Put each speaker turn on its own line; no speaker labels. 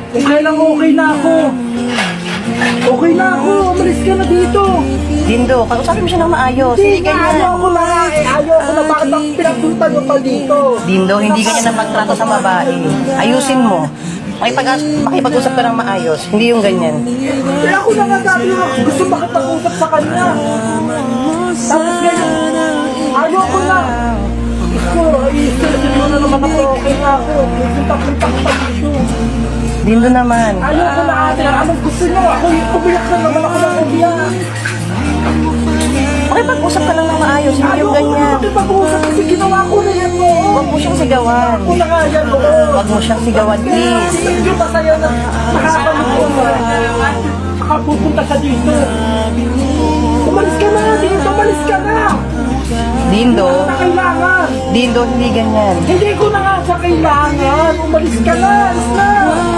Okay lang, okay na ako. Okay na ako, umalis ka na dito.
Dindo, kausapin mo siya ng maayos. Hindi ganyan.
Ayoko na nga eh. Ayoko na, bakit ang pinagpunta nyo pa dito?
Dindo, hindi ganyan ang pagtrato sa babae. Ayusin mo. Makipag-usap ka ng maayos. Hindi yung ganyan.
Kaya ako na nga dati gusto makipag-usap sa kanya. Tapos ngayon, ayoko na. Gusto, i-stress mo na naman ako. Okay na ako. Punta-punta dito.
Dindo naman.
Ayoko na ate. Anong gusto nyo? Ako umiyak na naman ako ng umiyak.
Makipag-usap ka lang ng maayos. Hindi yung ganyan.
Ayoko na makipag-usap kasi ginawa ko na yan mo.
Huwag mo siyang sigawan.
Ako na nga yan mo.
Huwag mo siyang sigawan, please.
Medyo masaya na nakakapanood ko mo. Saka pupunta ka dito. Umalis ka na dito. Umalis ka na.
Dindo,
Na kailangan.
Dindo, hindi ganyan.
Hindi ko na nga sa kailangan. Umalis ka na. Alis na.